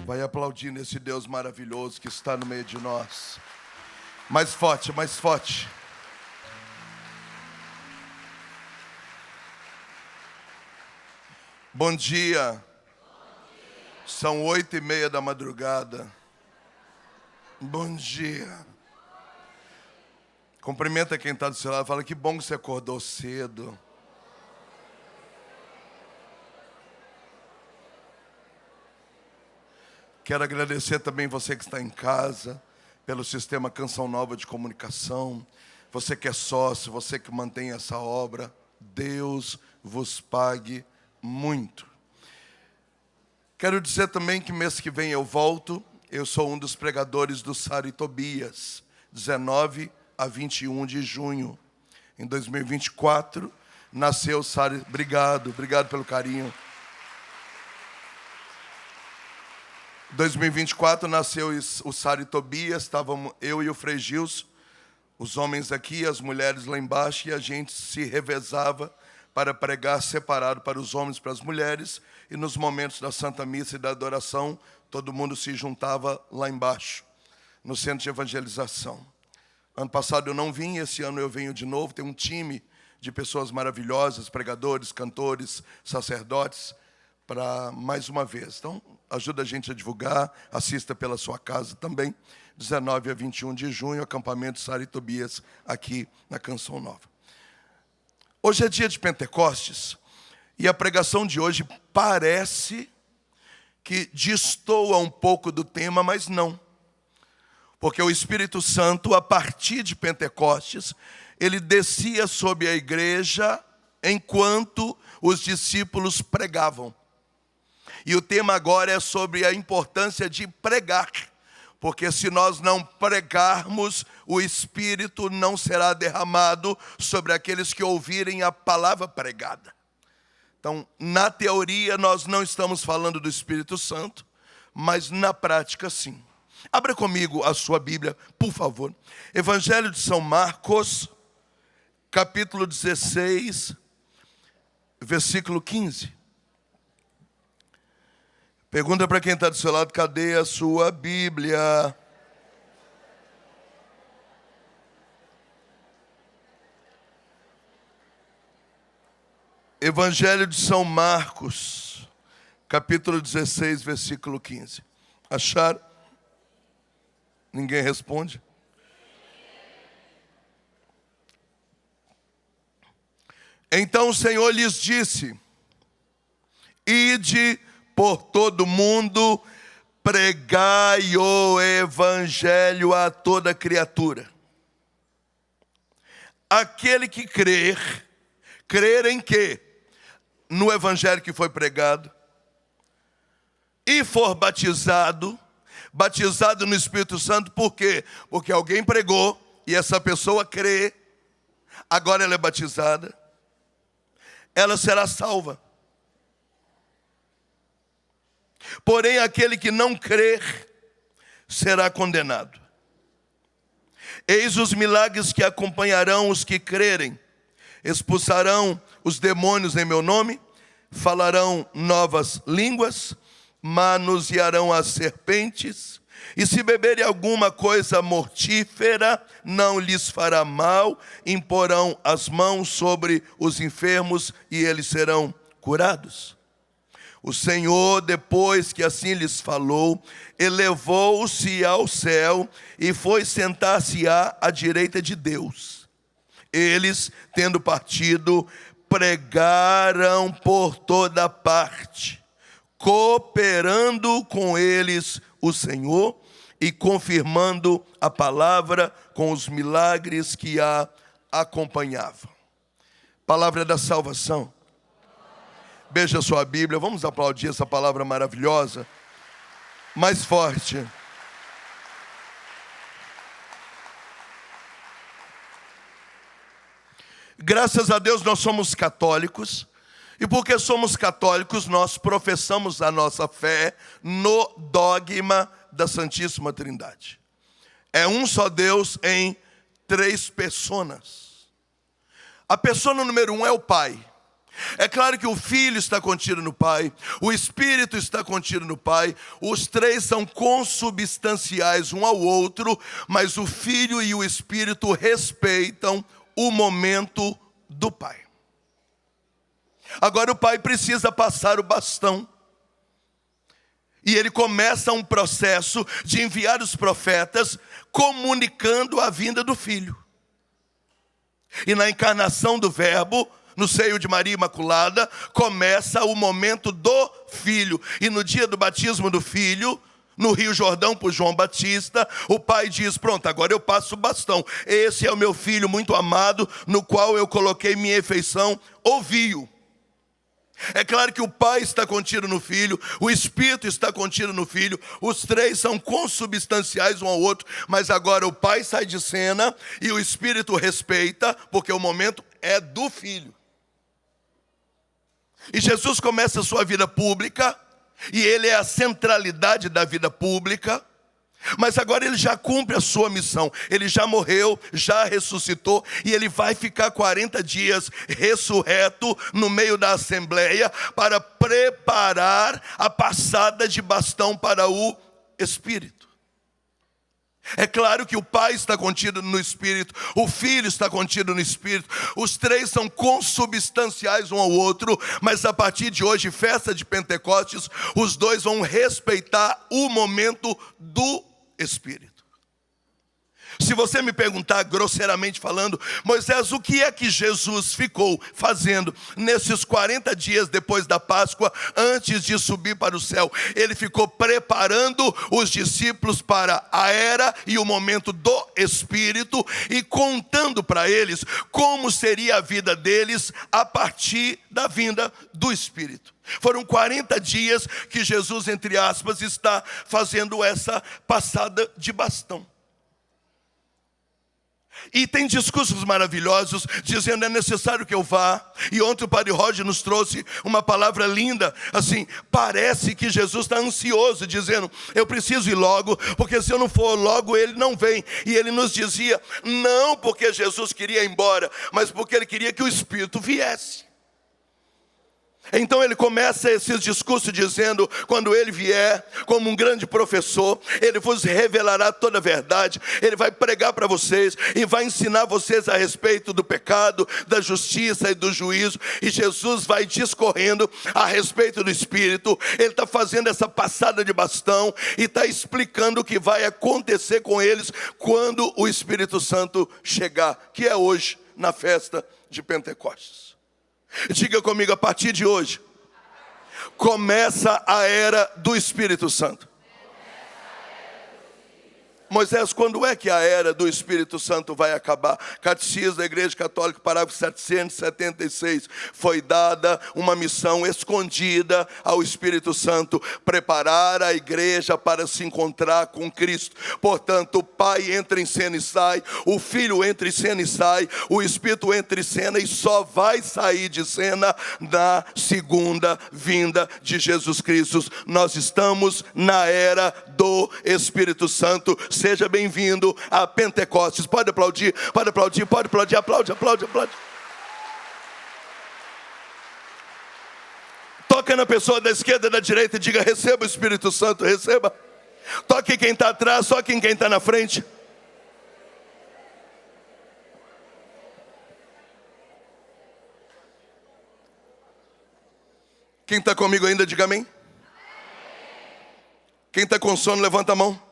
Vai aplaudindo esse Deus maravilhoso que está no meio de nós. Mais forte, mais forte. Bom dia. São 8:30 da madrugada. Bom dia. Cumprimenta quem está do seu lado. Fala, que bom que você acordou cedo. Quero agradecer também você que está em casa, pelo sistema Canção Nova de Comunicação. Você que é sócio, você que mantém essa obra. Deus vos pague muito. Quero dizer também que mês que vem eu volto. Eu sou um dos pregadores do Sara e Tobias, 19 a 21 de junho. Em 2024, nasceu o Sara. Obrigado pelo carinho. 2024 nasceu o Sara e Tobias, estávamos eu e o Frei Gilson, os homens aqui, as mulheres lá embaixo, e a gente se revezava para pregar separado para os homens e para as mulheres, e nos momentos da Santa Missa e da adoração, todo mundo se juntava lá embaixo, no centro de evangelização. Ano passado eu não vim, esse ano eu venho de novo, tem um time de pessoas maravilhosas, pregadores, cantores, sacerdotes, para mais uma vez. Então, ajuda a gente a divulgar, assista pela sua casa também, 19 a 21 de junho, acampamento Sara e Tobias, aqui na Canção Nova. Hoje é dia de Pentecostes, e a pregação de hoje parece que destoa um pouco do tema, mas não. Porque o Espírito Santo, a partir de Pentecostes, ele descia sobre a igreja enquanto os discípulos pregavam. E o tema agora é sobre a importância de pregar, porque se nós não pregarmos, o Espírito não será derramado sobre aqueles que ouvirem a palavra pregada. Então, na teoria, nós não estamos falando do Espírito Santo, mas na prática, sim. Abra comigo a sua Bíblia, por favor. Evangelho de São Marcos, capítulo 16, versículo 15. Pergunta para quem está do seu lado, cadê a sua Bíblia? Evangelho de São Marcos, capítulo 16, versículo 15. Acharam? Ninguém responde? Então o Senhor lhes disse: ide por todo mundo, pregai o evangelho a toda criatura. Aquele que crer em quê? No evangelho que foi pregado, e for batizado no Espírito Santo, por quê? Porque alguém pregou, e essa pessoa crê, agora ela é batizada, ela será salva. Porém, aquele que não crer será condenado. Eis os milagres que acompanharão os que crerem. Expulsarão os demônios em meu nome, falarão novas línguas, manusearão as serpentes, e se beberem alguma coisa mortífera, não lhes fará mal, imporão as mãos sobre os enfermos e eles serão curados. O Senhor, depois que assim lhes falou, elevou-se ao céu e foi sentar-se à direita de Deus. Eles, tendo partido, pregaram por toda parte, cooperando com eles o Senhor e confirmando a palavra com os milagres que a acompanhavam. Palavra da salvação. Beija a sua Bíblia, vamos aplaudir essa palavra maravilhosa. Mais forte. Graças a Deus nós somos católicos, e porque somos católicos nós professamos a nossa fé no dogma da Santíssima Trindade. É um só Deus em 3 pessoas. A pessoa número 1 é o Pai. É claro que o Filho está contido no Pai, o Espírito está contido no Pai, os três são consubstanciais um ao outro, mas o Filho e o Espírito respeitam o momento do Pai. Agora o Pai precisa passar o bastão. E ele começa um processo de enviar os profetas, comunicando a vinda do Filho. E na encarnação do Verbo, no seio de Maria Imaculada, começa o momento do Filho. E no dia do batismo do Filho, no Rio Jordão por João Batista, o Pai diz: pronto, agora eu passo o bastão. Esse é o meu Filho muito amado, no qual eu coloquei minha afeição, ouvi-o. É claro que o Pai está contido no Filho, o Espírito está contido no Filho, os três são consubstanciais um ao outro, mas agora o Pai sai de cena e o Espírito respeita, porque o momento é do Filho. E Jesus começa a sua vida pública, e ele é a centralidade da vida pública, mas agora ele já cumpre a sua missão. Ele já morreu, já ressuscitou, e ele vai ficar 40 dias ressurreto no meio da assembleia para preparar a passada de bastão para o Espírito. É claro que o Pai está contido no Espírito, o Filho está contido no Espírito, os três são consubstanciais um ao outro, mas a partir de hoje, festa de Pentecostes, os dois vão respeitar o momento do Espírito. Se você me perguntar grosseiramente falando: Moisés, o que é que Jesus ficou fazendo nesses 40 dias depois da Páscoa, antes de subir para o céu? Ele ficou preparando os discípulos para a era e o momento do Espírito e contando para eles como seria a vida deles a partir da vinda do Espírito. Foram 40 dias que Jesus, entre aspas, está fazendo essa passada de bastão. E tem discursos maravilhosos dizendo: é necessário que eu vá. E ontem o Padre Roger nos trouxe uma palavra linda, assim, parece que Jesus está ansioso, dizendo: eu preciso ir logo, porque se eu não for logo ele não vem. E ele nos dizia, não porque Jesus queria ir embora, mas porque ele queria que o Espírito viesse. Então ele começa esse discurso dizendo: quando ele vier como um grande professor, ele vos revelará toda a verdade, ele vai pregar para vocês e vai ensinar vocês a respeito do pecado, da justiça e do juízo. E Jesus vai discorrendo a respeito do Espírito. Ele está fazendo essa passada de bastão e está explicando o que vai acontecer com eles quando o Espírito Santo chegar, que é hoje, na festa de Pentecostes. Diga comigo: a partir de hoje começa a era do Espírito Santo. Moisés, quando é que a era do Espírito Santo vai acabar? Catecismo da Igreja Católica, parágrafo 776. Foi dada uma missão escondida ao Espírito Santo: preparar a igreja para se encontrar com Cristo. Portanto, o Pai entra em cena e sai, o Filho entra em cena e sai, o Espírito entra em cena e só vai sair de cena na segunda vinda de Jesus Cristo. Nós estamos na era do Espírito Santo. Seja bem-vindo a Pentecostes. Pode aplaudir, pode aplaudir, pode aplaudir. Aplaude, aplaude, aplaude. Toca na pessoa da esquerda e da direita e diga: receba o Espírito Santo, receba. Toque quem está atrás, toque quem está na frente. Quem está comigo ainda, diga amém. Quem está com sono, levanta a mão.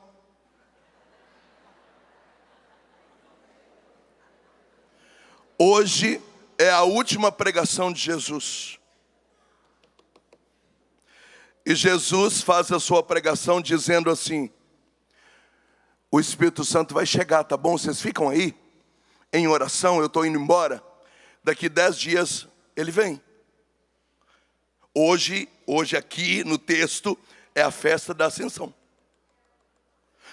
Hoje é a última pregação de Jesus. E Jesus faz a sua pregação dizendo assim: o Espírito Santo vai chegar, tá bom? Vocês ficam aí em oração, eu estou indo embora. Daqui 10 dias ele vem. Hoje aqui no texto é a festa da Ascensão.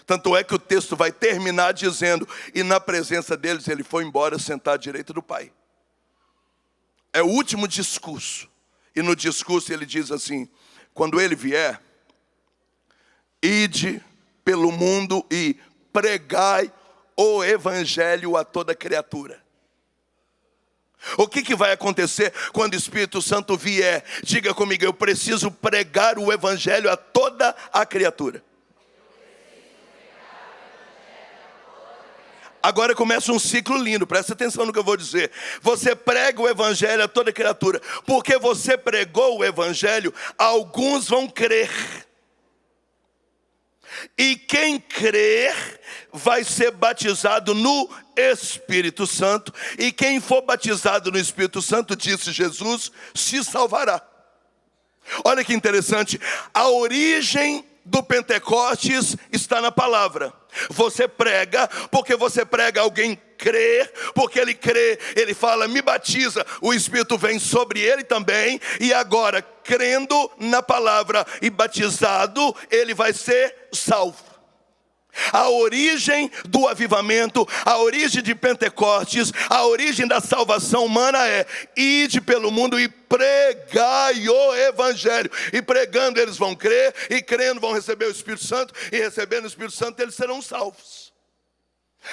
Tanto é que o texto vai terminar dizendo: e na presença deles ele foi embora sentar à direita do Pai. É o último discurso. E no discurso ele diz assim: quando ele vier, ide pelo mundo e pregai o evangelho a toda criatura. O que vai acontecer quando o Espírito Santo vier? Diga comigo, eu preciso pregar o Evangelho a toda a criatura. Agora começa um ciclo lindo, presta atenção no que eu vou dizer. Você prega o Evangelho a toda criatura. Porque você pregou o Evangelho, alguns vão crer. E quem crer vai ser batizado no Espírito Santo. E quem for batizado no Espírito Santo, disse Jesus, se salvará. Olha que interessante, a origem do Pentecostes está na palavra. Você prega, porque você prega, alguém crê, porque ele crê, ele fala, me batiza, o Espírito vem sobre ele também, e agora, crendo na palavra e batizado, ele vai ser salvo. A origem do avivamento, a origem de Pentecostes, a origem da salvação humana é: ide pelo mundo e pregai o Evangelho. E pregando eles vão crer, e crendo vão receber o Espírito Santo, e recebendo o Espírito Santo eles serão salvos.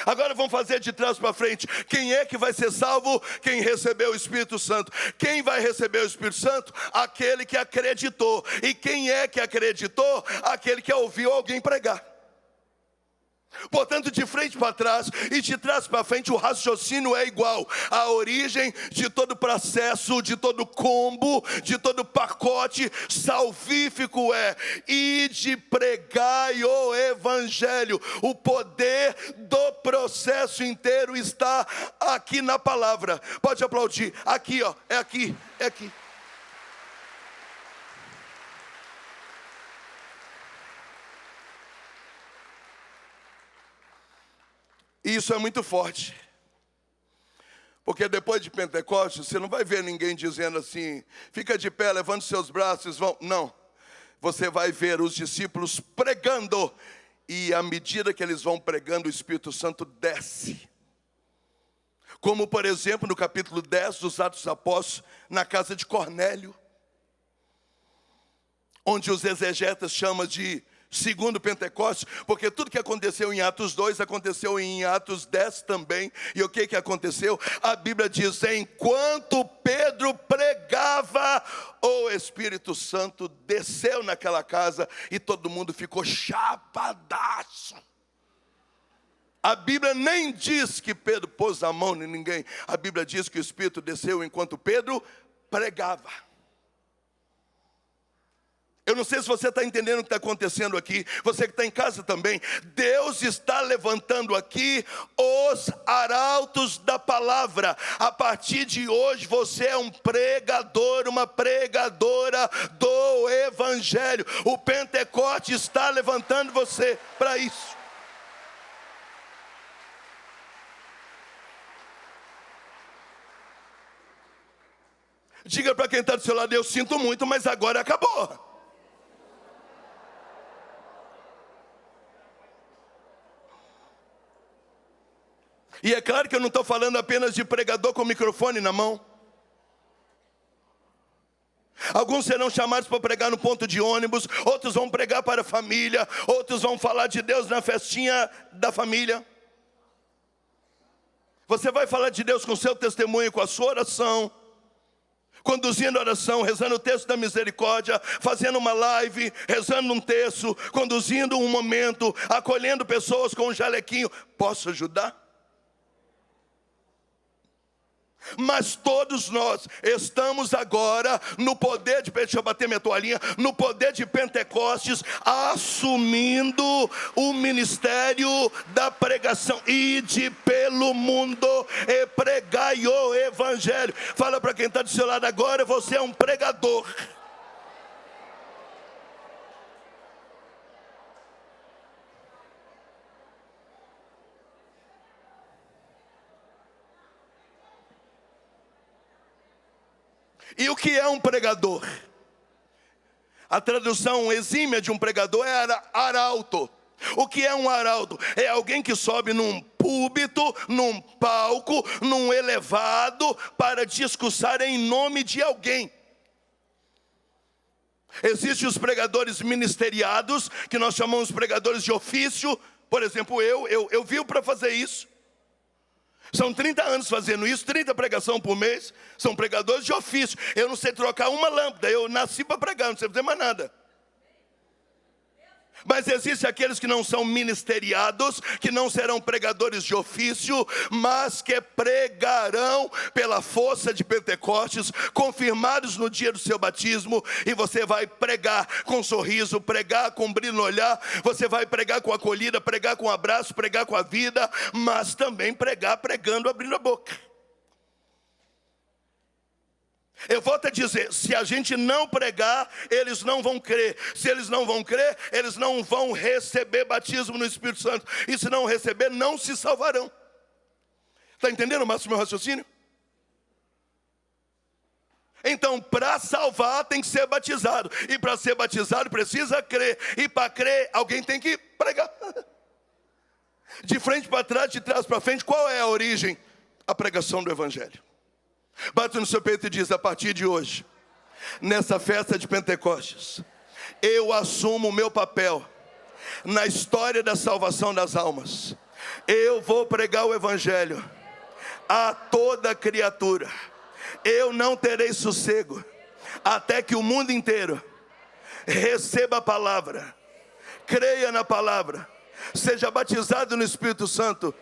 Agora vamos fazer de trás para frente. Quem é que vai ser salvo? Quem recebeu o Espírito Santo. Quem vai receber o Espírito Santo? Aquele que acreditou. E quem é que acreditou? Aquele que ouviu alguém pregar. Portanto, de frente para trás e de trás para frente, o raciocínio é igual. A origem de todo processo, de todo combo, de todo pacote salvífico é: ide pregai o Evangelho. O poder do processo inteiro está aqui na palavra. Pode aplaudir. Aqui, ó, é aqui, é aqui. E isso é muito forte. Porque depois de Pentecostes, você não vai ver ninguém dizendo assim, fica de pé, levante seus braços, vão. Não. Você vai ver os discípulos pregando. E à medida que eles vão pregando, o Espírito Santo desce. Como, por exemplo, no capítulo 10 dos Atos dos Apóstolos, na casa de Cornélio. Onde os exegetas chamam de segundo Pentecostes, porque tudo que aconteceu em Atos 2, aconteceu em Atos 10 também. E o que aconteceu? A Bíblia diz, enquanto Pedro pregava, o Espírito Santo desceu naquela casa e todo mundo ficou chapadaço. A Bíblia nem diz que Pedro pôs a mão em ninguém. A Bíblia diz que o Espírito desceu enquanto Pedro pregava. Eu não sei se você está entendendo o que está acontecendo aqui. Você que está em casa também. Deus está levantando aqui os arautos da palavra. A partir de hoje você é um pregador, uma pregadora do Evangelho. O Pentecoste está levantando você para isso. Diga para quem está do seu lado, eu sinto muito, mas agora acabou. E é claro que eu não estou falando apenas de pregador com o microfone na mão. Alguns serão chamados para pregar no ponto de ônibus, outros vão pregar para a família, outros vão falar de Deus na festinha da família. Você vai falar de Deus com o seu testemunho, com a sua oração, conduzindo a oração, rezando o texto da misericórdia, fazendo uma live, rezando um texto, conduzindo um momento, acolhendo pessoas com um jalequinho. Posso ajudar? Mas todos nós estamos agora no poder de, deixa eu bater minha toalhinha, no poder de Pentecostes, assumindo o ministério da pregação. Ide pelo mundo e pregai o Evangelho. Fala para quem está do seu lado agora, você é um pregador. E o que é um pregador? A tradução exímia de um pregador é arauto. O que é um arauto? É alguém que sobe num púlpito, num palco, num elevado, para discursar em nome de alguém. Existem os pregadores ministeriados, que nós chamamos de pregadores de ofício. Por exemplo, eu vivo para fazer isso. São 30 anos fazendo isso, 30 pregação por mês. São pregadores de ofício. Eu não sei trocar uma lâmpada, eu nasci para pregar, não sei fazer mais nada. Mas existem aqueles que não são ministeriados, que não serão pregadores de ofício, mas que pregarão pela força de Pentecostes, confirmados no dia do seu batismo. E você vai pregar com sorriso, pregar com brilho no olhar, você vai pregar com acolhida, pregar com abraço, pregar com a vida, mas também pregar pregando, abrindo a boca. Eu vou te dizer, se a gente não pregar, eles não vão crer. Se eles não vão crer, eles não vão receber batismo no Espírito Santo. E se não receber, não se salvarão. Está entendendo, Márcio, meu raciocínio? Então, para salvar, tem que ser batizado. E para ser batizado, precisa crer. E para crer, alguém tem que pregar. De frente para trás, de trás para frente, qual é a origem? A pregação do Evangelho. Bate no seu peito e diz: a partir de hoje, nessa festa de Pentecostes, eu assumo o meu papel na história da salvação das almas. Eu vou pregar o Evangelho a toda criatura. Eu não terei sossego até que o mundo inteiro receba a palavra, creia na palavra, seja batizado no Espírito Santo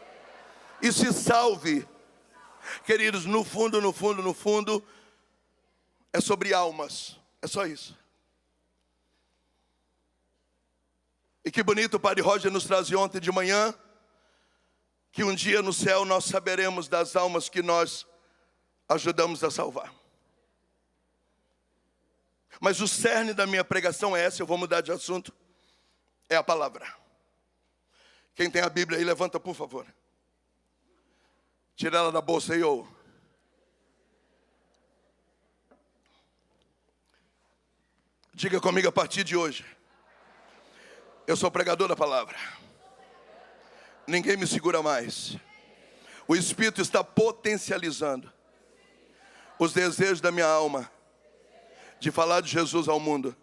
e se salve. Queridos, no fundo, é sobre almas. É só isso. E que bonito o Padre Roger nos trazia ontem de manhã, que um dia no céu nós saberemos das almas que nós ajudamos a salvar. Mas o cerne da minha pregação é essa, eu vou mudar de assunto. É a palavra. Quem tem a Bíblia aí, levanta por favor. Tira ela da bolsa aí, ou. Diga comigo a partir de hoje. Eu sou pregador da palavra. Ninguém me segura mais. O Espírito está potencializando os desejos da minha alma de falar de Jesus ao mundo,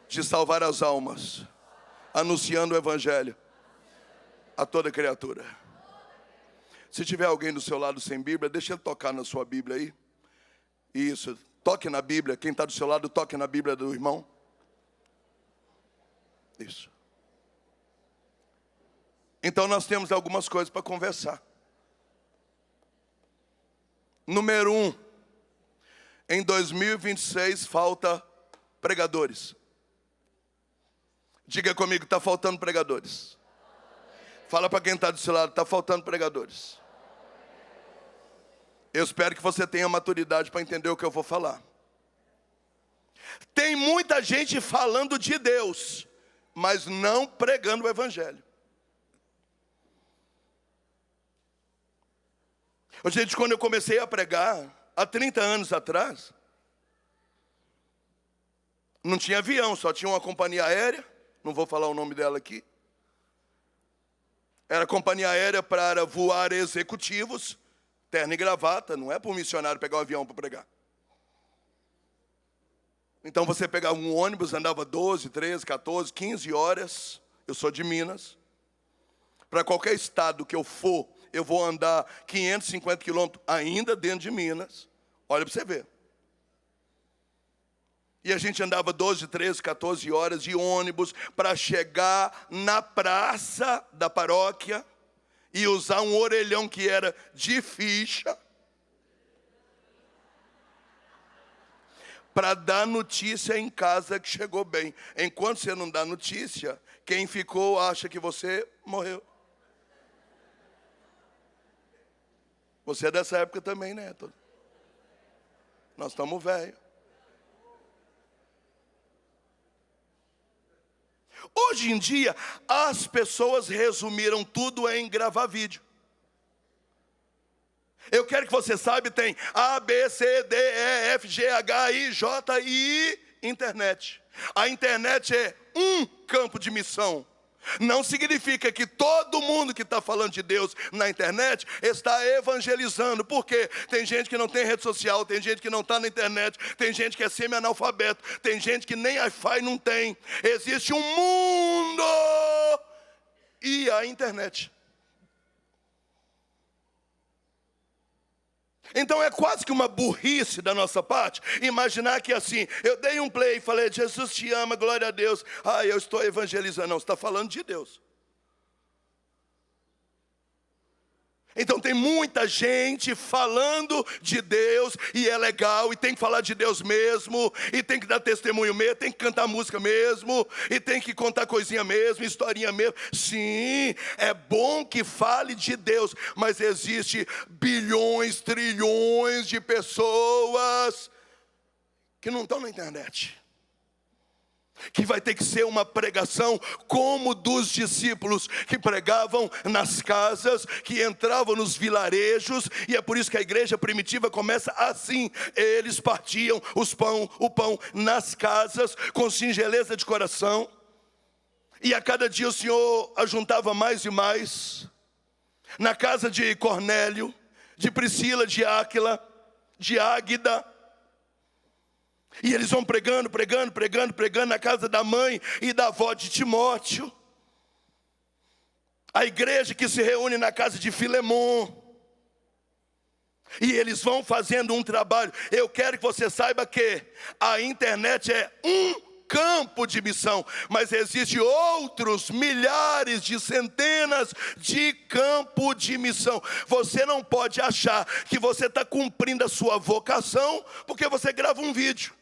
de salvar as almas, anunciando o Evangelho a toda criatura. Se tiver alguém do seu lado sem Bíblia, deixa ele tocar na sua Bíblia aí. Isso, toque na Bíblia. Quem está do seu lado, toque na Bíblia do irmão. Isso. Então nós temos algumas coisas para conversar. Número 1. Em 2026 falta pregadores. Diga comigo, está faltando pregadores. Fala para quem está do seu lado, está faltando pregadores. Eu espero que você tenha maturidade para entender o que eu vou falar. Tem muita gente falando de Deus, mas não pregando o Evangelho. Gente, quando eu comecei a pregar, há 30 anos atrás, não tinha avião, só tinha uma companhia aérea, não vou falar o nome dela aqui. Era companhia aérea para voar executivos, terno e gravata, não é para um missionário pegar um avião para pregar. Então você pegava um ônibus, andava 12, 13, 14, 15 horas, eu sou de Minas. Para qualquer estado que eu for, eu vou andar 550 quilômetros ainda dentro de Minas. Olha para você ver. E a gente andava 12, 13, 14 horas de ônibus para chegar na praça da paróquia e usar um orelhão que era de ficha para dar notícia em casa que chegou bem. Enquanto você não dá notícia, quem ficou acha que você morreu. Você é dessa época também, né? Nós estamos velhos. Hoje em dia, as pessoas resumiram tudo em gravar vídeo. Eu quero que você saiba, tem A, B, C, D, E, F, G, H, I, J, I, internet. A internet é um campo de missão. Não significa que todo mundo que está falando de Deus na internet está evangelizando. Por quê? Tem gente que não tem rede social, tem gente que não está na internet, tem gente que é semi-analfabeto, tem gente que nem Wi-Fi não tem. Existe um mundo e a internet. Então é quase que uma burrice da nossa parte imaginar que assim, eu dei um play e falei, Jesus te ama, glória a Deus. Ah, eu estou evangelizando. Não, você está falando de Deus. Então tem muita gente falando de Deus, e é legal, e tem que falar de Deus mesmo, e tem que dar testemunho mesmo, tem que cantar música mesmo, e tem que contar coisinha mesmo, historinha mesmo. Sim, é bom que fale de Deus, mas existe bilhões, trilhões de pessoas que não estão na internet. Que vai ter que ser uma pregação como dos discípulos, que pregavam nas casas, que entravam nos vilarejos. E é por isso que a igreja primitiva começa assim. Eles partiam o pão nas casas, com singeleza de coração. E a cada dia o Senhor ajuntava mais e mais. Na casa de Cornélio, de Priscila, de Áquila, de Águida. E eles vão pregando na casa da mãe e da avó de Timóteo. A igreja que se reúne na casa de Filemon. E eles vão fazendo um trabalho. Eu quero que você saiba que a internet é um campo de missão, mas existem outros milhares de centenas de campo de missão. Você não pode achar que você está cumprindo a sua vocação porque você grava um vídeo.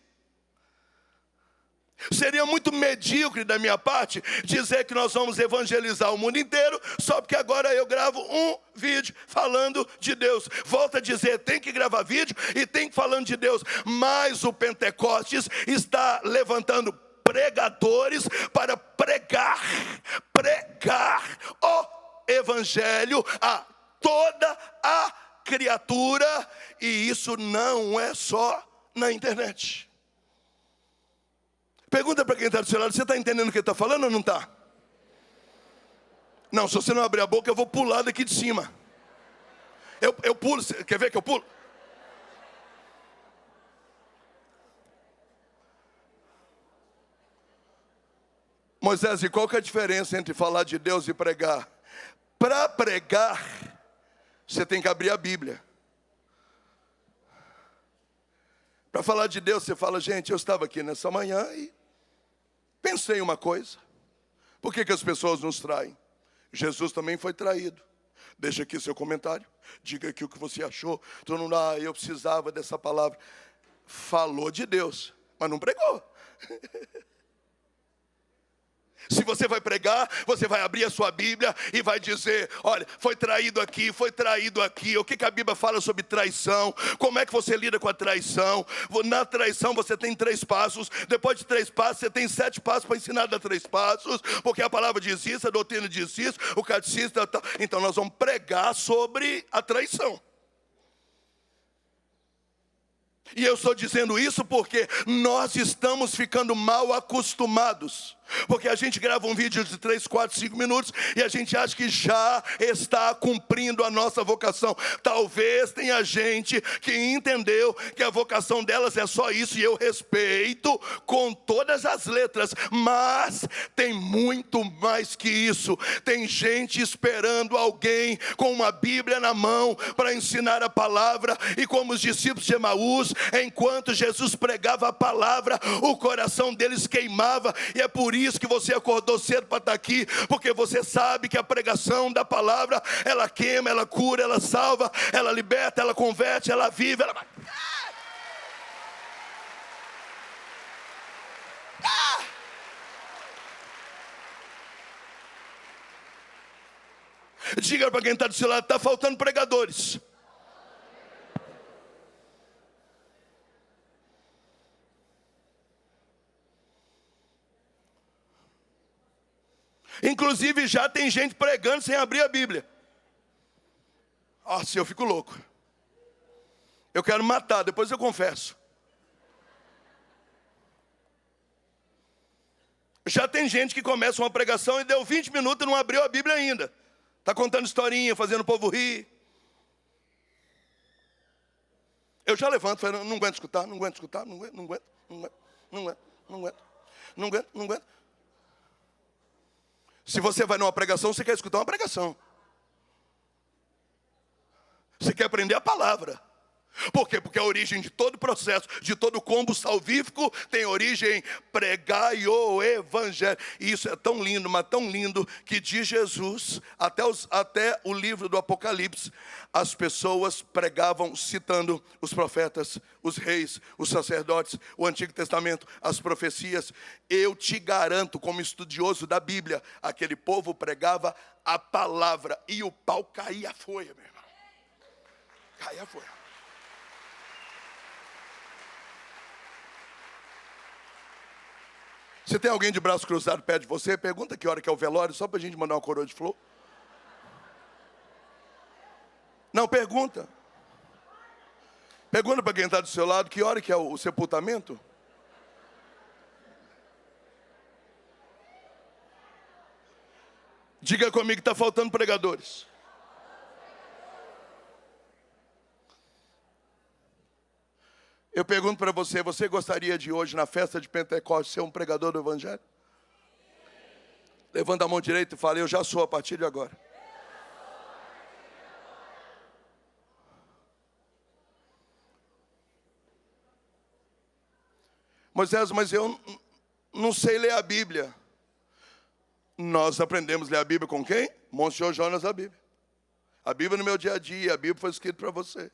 Seria muito medíocre da minha parte dizer que nós vamos evangelizar o mundo inteiro só porque agora eu gravo um vídeo falando de Deus. Volto a dizer, tem que gravar vídeo e tem que falando de Deus. Mas o Pentecostes está levantando pregadores para pregar o evangelho a toda a criatura. E isso não é só na internet. Pergunta para quem está do seu lado, você está entendendo o que ele está falando ou não está? Não, se você não abrir a boca, eu vou pular daqui de cima. Eu pulo, quer ver que eu pulo? Moisés, e qual que é a diferença entre falar de Deus e pregar? Para pregar, você tem que abrir a Bíblia. Para falar de Deus, você fala, gente, eu estava aqui nessa manhã e pensei uma coisa. Por que as pessoas nos traem? Jesus também foi traído. Deixa aqui seu comentário. Diga aqui o que você achou. Todo mundo, eu precisava dessa palavra. Falou de Deus, mas não pregou. Se você vai pregar, você vai abrir a sua Bíblia e vai dizer, olha, foi traído aqui. O que a Bíblia fala sobre traição? Como é que você lida com a traição? Na traição você tem 3 passos. Depois de 3 passos, você tem 7 passos para ensinar a dar 3 passos. Porque a palavra diz isso, a doutrina diz isso, o catecismo tal. Então nós vamos pregar sobre a traição. E eu estou dizendo isso porque nós estamos ficando mal acostumados. Porque a gente grava um vídeo de 3, 4, 5 minutos e a gente acha que já está cumprindo a nossa vocação. Talvez tenha gente que entendeu que a vocação delas é só isso, e eu respeito com todas as letras. Mas tem muito mais que isso. Tem gente esperando alguém com uma Bíblia na mão para ensinar a palavra. E como os discípulos de Emaús, enquanto Jesus pregava a palavra, o coração deles queimava. E é por isso que você acordou cedo para estar aqui, porque você sabe que a pregação da palavra, ela queima, ela cura, ela salva, ela liberta, ela converte, ela vive, ela... Diga para quem está do seu lado, está faltando pregadores. Inclusive já tem gente pregando sem abrir a Bíblia. Nossa, eu fico louco. Eu quero matar, depois eu confesso. Já tem gente que começa uma pregação e deu 20 minutos e não abriu a Bíblia ainda. Está contando historinha, fazendo o povo rir. Eu já levanto, falando, não aguento escutar, não aguento. Se você vai numa pregação, você quer escutar uma pregação. Você quer aprender a palavra. Por quê? Porque a origem de todo processo, de todo combo salvífico, tem origem pregai o evangelho. E isso é tão lindo, mas tão lindo, que de Jesus até o livro do Apocalipse, as pessoas pregavam citando os profetas, os reis, os sacerdotes, o Antigo Testamento, as profecias. Eu te garanto, como estudioso da Bíblia, aquele povo pregava a palavra e o pau caía a folha, meu irmão. Caía a folha. Se tem alguém de braço cruzado perto de você, pergunta que hora que é o velório, só para a gente mandar uma coroa de flor. Não, pergunta. Pergunta para quem está do seu lado, que hora que é o sepultamento? Diga comigo que está faltando pregadores. Eu pergunto para você, você gostaria de hoje, na festa de Pentecostes, ser um pregador do Evangelho? Levanta a mão direita e fala, eu já sou a partir de agora. Moisés, mas eu não sei ler a Bíblia. Nós aprendemos a ler a Bíblia com quem? Monsenhor Jonas da Bíblia. A Bíblia no meu dia a dia, a Bíblia foi escrita para você.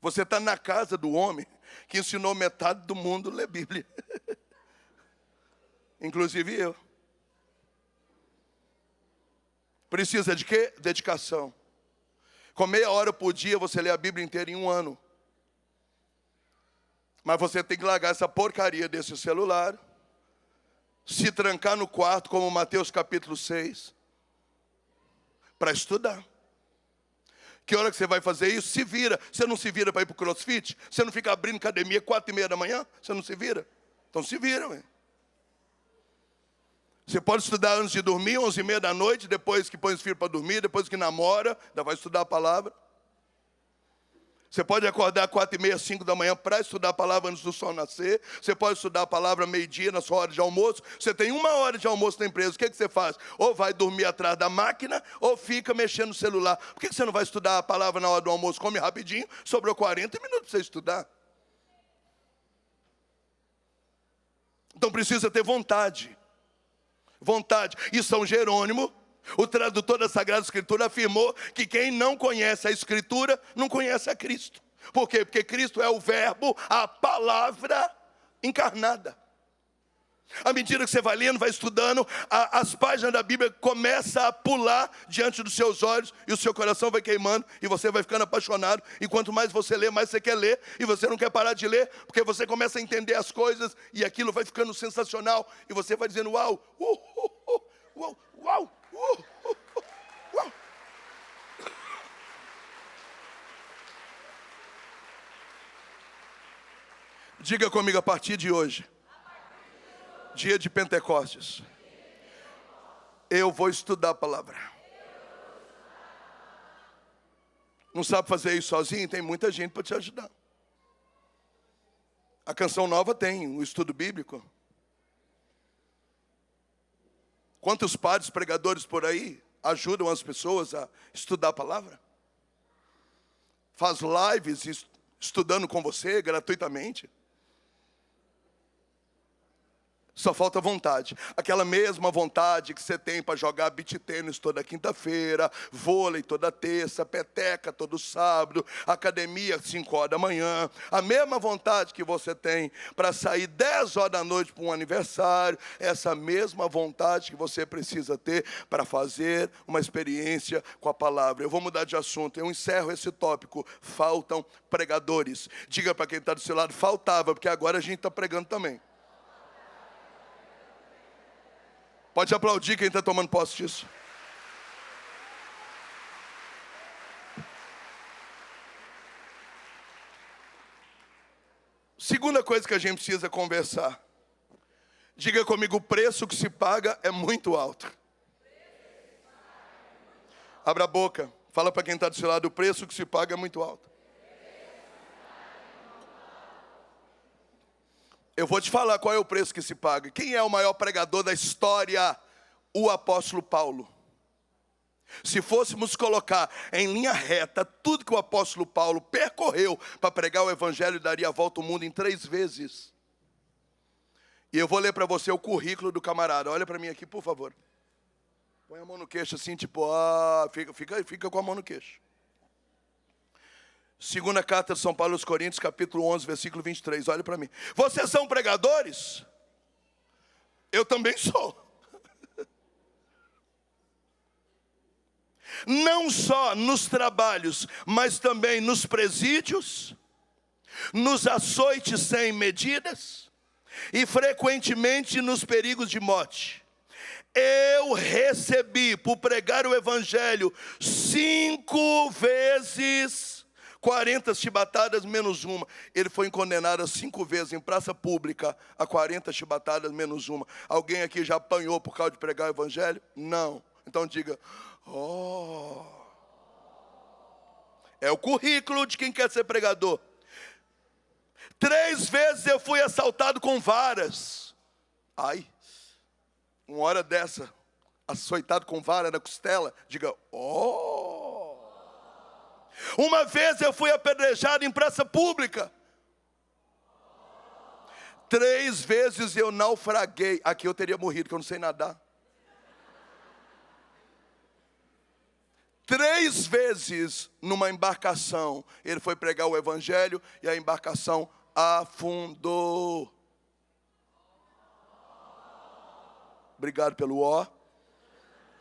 Você está na casa do homem que ensinou metade do mundo a ler Bíblia. Inclusive eu. Precisa de quê? Dedicação. Com meia hora por dia você lê a Bíblia inteira em um ano. Mas você tem que largar essa porcaria desse celular, se trancar no quarto, como Mateus capítulo 6, para estudar. Que hora que você vai fazer isso? Se vira. Você não se vira para ir para o CrossFit? Você não fica abrindo academia 4h30 da manhã? Você não se vira? Então se vira, ué. Você pode estudar antes de dormir, 11h30 da noite, depois que põe os filhos para dormir, depois que namora, ainda vai estudar a palavra. Você pode acordar 4h30, 5 da manhã para estudar a palavra antes do sol nascer. Você pode estudar a palavra meio-dia na sua hora de almoço. Você tem 1 hora de almoço na empresa. O que você faz? Ou vai dormir atrás da máquina, ou fica mexendo no celular. Por que você não vai estudar a palavra na hora do almoço? Come rapidinho, sobrou 40 minutos para você estudar. Então precisa ter vontade. Vontade. E São Jerônimo, o tradutor da Sagrada Escritura, afirmou que quem não conhece a Escritura não conhece a Cristo. Por quê? Porque Cristo é o verbo, a palavra encarnada. À medida que você vai lendo, vai estudando, as páginas da Bíblia começam a pular diante dos seus olhos e o seu coração vai queimando e você vai ficando apaixonado. E quanto mais você lê, mais você quer ler e você não quer parar de ler, porque você começa a entender as coisas e aquilo vai ficando sensacional e você vai dizendo, uau, uau, uau. Diga comigo a partir de hoje, dia de Pentecostes, eu vou estudar a palavra. Não sabe fazer isso sozinho? Tem muita gente para te ajudar. A Canção Nova tem o estudo bíblico. Quantos padres, pregadores por aí ajudam as pessoas a estudar a palavra? Faz lives estudando com você gratuitamente. Só falta vontade. Aquela mesma vontade que você tem para jogar beach tênis toda quinta-feira, vôlei toda terça, peteca todo sábado, academia às 5 horas da manhã. A mesma vontade que você tem para sair 10 horas da noite para um aniversário. Essa mesma vontade que você precisa ter para fazer uma experiência com a palavra. Eu vou mudar de assunto. Eu encerro esse tópico. Faltam pregadores. Diga para quem está do seu lado, faltava, porque agora a gente está pregando também. Pode aplaudir quem está tomando posse disso. Segunda coisa que a gente precisa conversar. Diga comigo, o preço que se paga é muito alto. Abra a boca. Fala para quem está do seu lado, o preço que se paga é muito alto. Eu vou te falar qual é o preço que se paga. Quem é o maior pregador da história? O apóstolo Paulo. Se fôssemos colocar em linha reta tudo que o apóstolo Paulo percorreu para pregar o evangelho, daria a volta ao mundo em 3 vezes. E eu vou ler para você o currículo do camarada. Olha para mim aqui, por favor. Põe a mão no queixo assim, tipo, fica com a mão no queixo. Segunda carta de São Paulo aos Coríntios, capítulo 11, versículo 23. Olha para mim. Vocês são pregadores? Eu também sou. Não só nos trabalhos, mas também nos presídios, nos açoites sem medidas e frequentemente nos perigos de morte. Eu recebi por pregar o evangelho 5 vezes 40 chibatadas menos uma. Ele foi condenado a 5 vezes em praça pública a 40 chibatadas menos uma. Alguém aqui já apanhou por causa de pregar o evangelho? Não. Então diga, oh. É o currículo de quem quer ser pregador. 3 vezes eu fui assaltado com varas. Ai, uma hora dessa, açoitado com vara na costela, diga, oh. Uma vez eu fui apedrejado em praça pública. 3 vezes eu naufraguei. Aqui eu teria morrido, porque eu não sei nadar. 3 vezes numa embarcação, ele foi pregar o evangelho e a embarcação afundou. Obrigado pelo ó.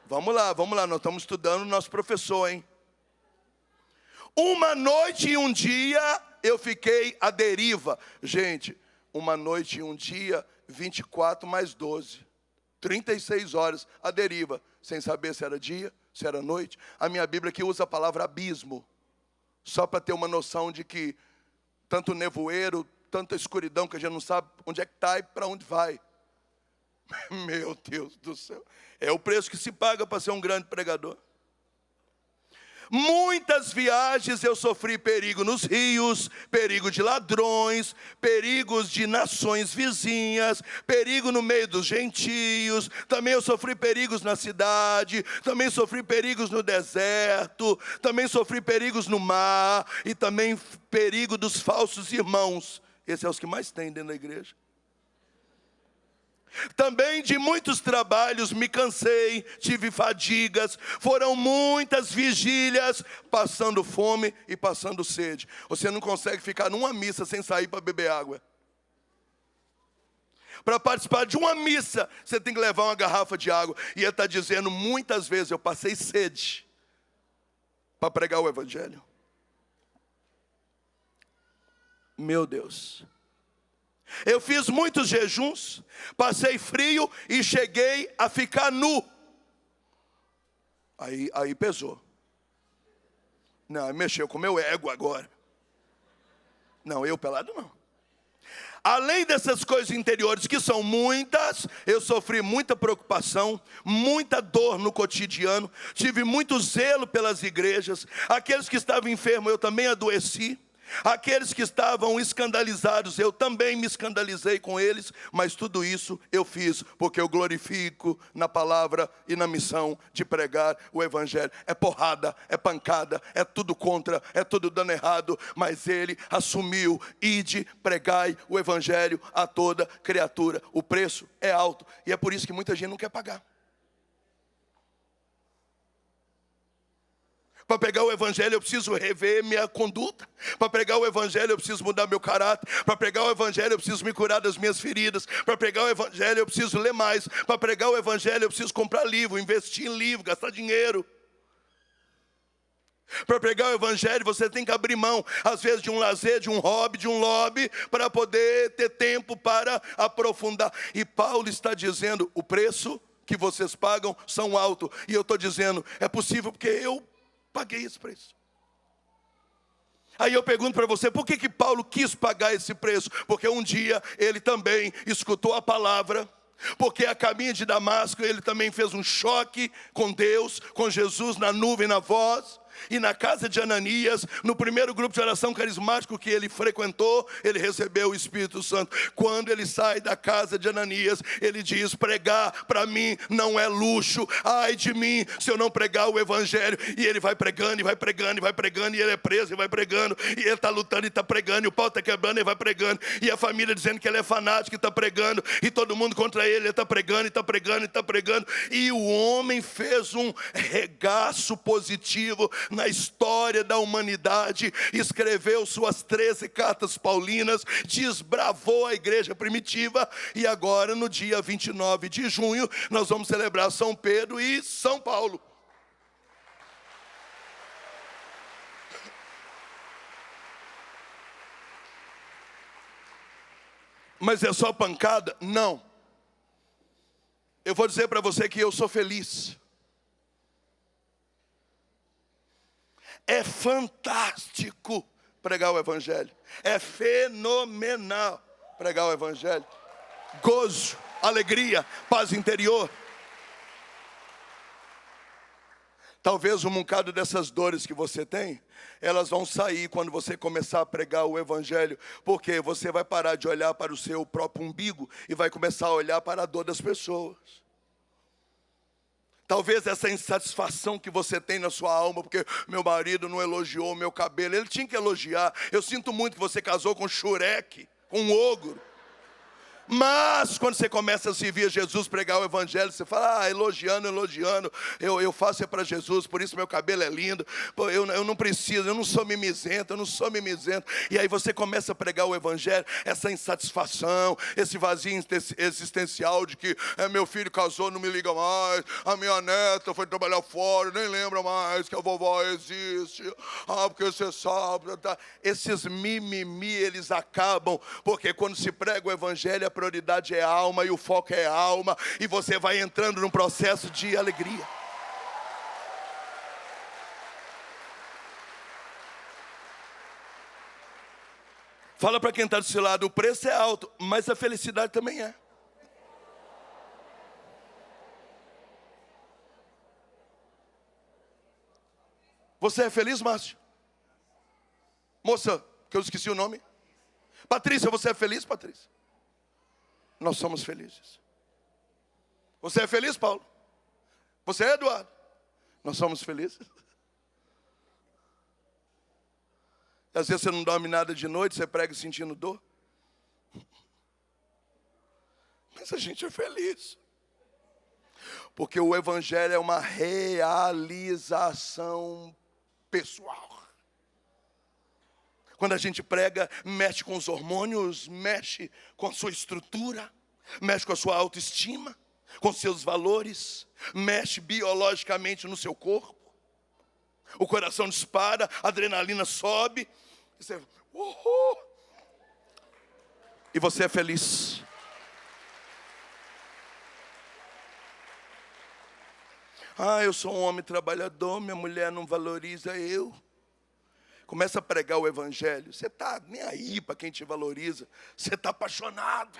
Vamos lá, nós estamos estudando o nosso professor, hein? Uma noite e um dia eu fiquei à deriva. Gente, uma noite e um dia, 24 mais 12. 36 horas à deriva, sem saber se era dia, se era noite. A minha Bíblia aqui usa a palavra abismo, só para ter uma noção de que tanto nevoeiro, tanta escuridão que a gente não sabe onde é que está e para onde vai. Meu Deus do céu. É o preço que se paga para ser um grande pregador. Muitas viagens eu sofri perigo nos rios, perigo de ladrões, perigos de nações vizinhas, perigo no meio dos gentios. Também eu sofri perigos na cidade, também sofri perigos no deserto, também sofri perigos no mar e também perigo dos falsos irmãos. Esses são os que mais tem dentro da igreja. Também de muitos trabalhos me cansei, tive fadigas, foram muitas vigílias, passando fome e passando sede. Você não consegue ficar numa missa sem sair para beber água. Para participar de uma missa, você tem que levar uma garrafa de água. E ele está dizendo, muitas vezes eu passei sede para pregar o evangelho. Meu Deus. Eu fiz muitos jejuns, passei frio e cheguei a ficar nu. Aí pesou. Não, mexeu com o meu ego agora. Não, eu pelado não. Além dessas coisas interiores, que são muitas, eu sofri muita preocupação, muita dor no cotidiano, tive muito zelo pelas igrejas. Aqueles que estavam enfermos, eu também adoeci. Aqueles que estavam escandalizados, eu também me escandalizei com eles, mas tudo isso eu fiz porque eu glorifico na palavra e na missão de pregar o evangelho. É porrada, é pancada, é tudo contra, é tudo dando errado, mas ele assumiu, ide, pregai o evangelho a toda criatura. O preço é alto e é por isso que muita gente não quer pagar. Para pregar o evangelho eu preciso rever minha conduta. Para pregar o evangelho eu preciso mudar meu caráter. Para pregar o evangelho eu preciso me curar das minhas feridas. Para pregar o evangelho eu preciso ler mais. Para pregar o evangelho eu preciso comprar livro, investir em livro, gastar dinheiro. Para pregar o evangelho você tem que abrir mão, às vezes, de um lazer, de um hobby, de um lobby, para poder ter tempo para aprofundar. E Paulo está dizendo, o preço que vocês pagam são altos. E eu estou dizendo, é possível porque eu paguei esse preço. Aí eu pergunto para você, por que Paulo quis pagar esse preço? Porque um dia ele também escutou a palavra, porque a caminho de Damasco ele também fez um choque com Deus, com Jesus na nuvem, na voz. E na casa de Ananias, no primeiro grupo de oração carismático que ele frequentou, ele recebeu o Espírito Santo. Quando ele sai da casa de Ananias, ele diz: pregar para mim não é luxo. Ai de mim se eu não pregar o evangelho. E ele vai pregando, e vai pregando, e vai pregando, e ele é preso, e vai pregando, e ele está lutando, e está pregando, e o pau está quebrando, e vai pregando, e a família dizendo que ele é fanático, e está pregando, e todo mundo contra ele, ele está pregando, e está pregando, e está pregando. E o homem fez um regaço positivo na história da humanidade, escreveu suas 13 cartas paulinas, desbravou a igreja primitiva, e agora no dia 29 de junho nós vamos celebrar São Pedro e São Paulo. Mas é só pancada? Não. Eu vou dizer para você que eu sou feliz. É fantástico pregar o evangelho. É fenomenal pregar o evangelho. Gozo, alegria, paz interior. Talvez um bocado dessas dores que você tem, elas vão sair quando você começar a pregar o evangelho. Porque você vai parar de olhar para o seu próprio umbigo e vai começar a olhar para a dor das pessoas. Talvez essa insatisfação que você tem na sua alma, porque meu marido não elogiou o meu cabelo, ele tinha que elogiar. Eu sinto muito que você casou com Shurek, com um ogro. Mas quando você começa a servir a Jesus, pregar o evangelho, você fala: elogiando, eu faço é para Jesus, por isso meu cabelo é lindo. Pô, eu não preciso, eu não sou mimizento. E aí você começa a pregar o evangelho, essa insatisfação, esse vazio existencial de que meu filho casou, não me liga mais, a minha neta foi trabalhar fora, nem lembra mais que a vovó existe, porque você sabe, tá? Esses mimimi, eles acabam, porque quando se prega o evangelho, a prioridade é a alma e o foco é a alma, e você vai entrando num processo de alegria. Fala para quem está do seu lado: o preço é alto, mas a felicidade também é. Você é feliz, Márcio? Moça, que eu esqueci o nome. Patrícia, você é feliz, Patrícia? Nós somos felizes. Você é feliz, Paulo? Você é, Eduardo? Nós somos felizes. Às vezes você não dorme nada de noite, você prega sentindo dor. Mas a gente é feliz. Porque o evangelho é uma realização pessoal. Quando a gente prega, mexe com os hormônios, mexe com a sua estrutura, mexe com a sua autoestima, com seus valores, mexe biologicamente no seu corpo. O coração dispara, a adrenalina sobe, e você, e você é feliz. Eu sou um homem trabalhador, minha mulher não valoriza eu. Começa a pregar o evangelho, você está nem aí para quem te valoriza, você está apaixonado.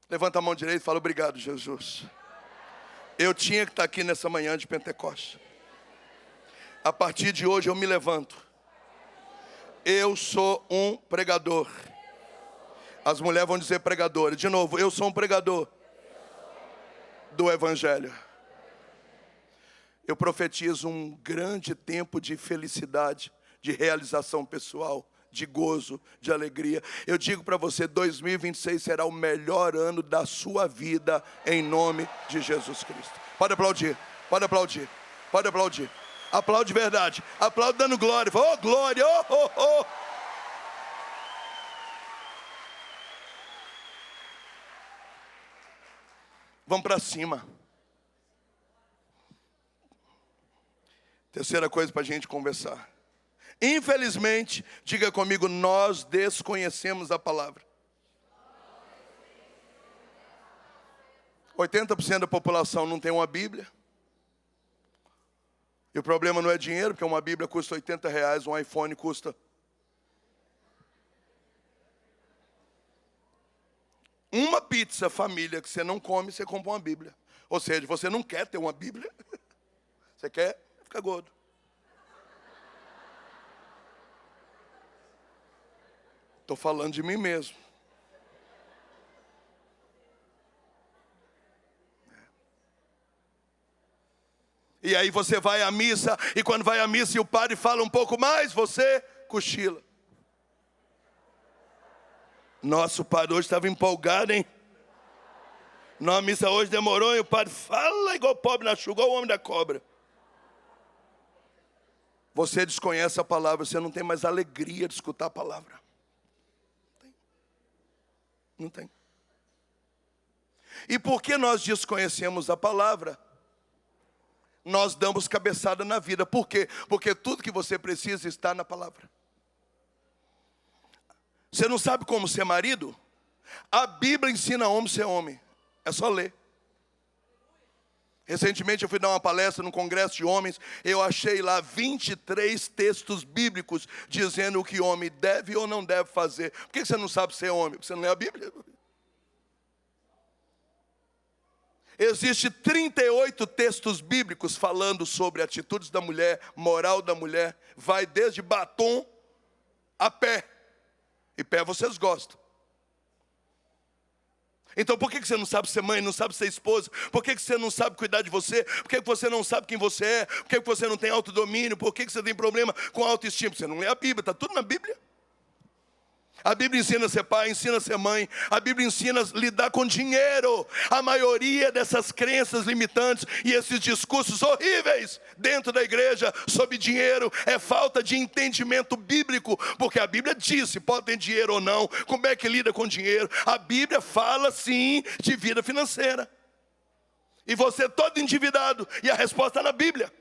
Levanta a mão direita e fala: obrigado, Jesus. Eu tinha que estar aqui nessa manhã de Pentecostes. A partir de hoje eu me levanto. Eu sou um pregador. As mulheres vão dizer pregadora. De novo, eu sou um pregador do evangelho. Eu profetizo um grande tempo de felicidade, de realização pessoal, de gozo, de alegria. Eu digo para você, 2026 será o melhor ano da sua vida, em nome de Jesus Cristo. Pode aplaudir, pode aplaudir, pode aplaudir. Aplaude de verdade, aplaude dando glória. Oh, glória, oh. Vamos para cima. Terceira coisa para a gente conversar. Infelizmente, diga comigo, nós desconhecemos a palavra. 80% da população não tem uma Bíblia. E o problema não é dinheiro, porque uma Bíblia custa R$80, um iPhone custa. Uma pizza família que você não come, você compra uma Bíblia. Ou seja, você não quer ter uma Bíblia. Você quer fica gordo. Estou falando de mim mesmo. E aí você vai à missa, e quando vai à missa e o padre fala um pouco mais, você cochila. Nossa, o padre hoje estava empolgado, hein? Nossa, a missa hoje demorou, e o padre fala igual pobre na chuva, igual o homem da cobra. Você desconhece a palavra, você não tem mais alegria de escutar a palavra. Não tem. E porque nós desconhecemos a palavra, nós damos cabeçada na vida. Por quê? Porque tudo que você precisa está na palavra. Você não sabe como ser marido? A Bíblia ensina homem a ser homem. É só ler. Recentemente eu fui dar uma palestra num congresso de homens. Eu achei lá 23 textos bíblicos dizendo o que homem deve ou não deve fazer. Por que você não sabe ser homem? Porque você não lê a Bíblia. Existem 38 textos bíblicos falando sobre atitudes da mulher, moral da mulher. Vai desde batom a pé. E pé vocês gostam. Então por que você não sabe ser mãe, não sabe ser esposa? Por que você não sabe cuidar de você? Por que você não sabe quem você é? Por que você não tem autodomínio? Por que você tem problema com autoestima? Você não lê a Bíblia, está tudo na Bíblia. A Bíblia ensina a ser pai, ensina a ser mãe. A Bíblia ensina a lidar com dinheiro. A maioria dessas crenças limitantes e esses discursos horríveis dentro da igreja sobre dinheiro é falta de entendimento bíblico. Porque a Bíblia diz se pode ter dinheiro ou não, como é que lida com dinheiro. A Bíblia fala sim de vida financeira. E você é todo endividado e a resposta está na Bíblia.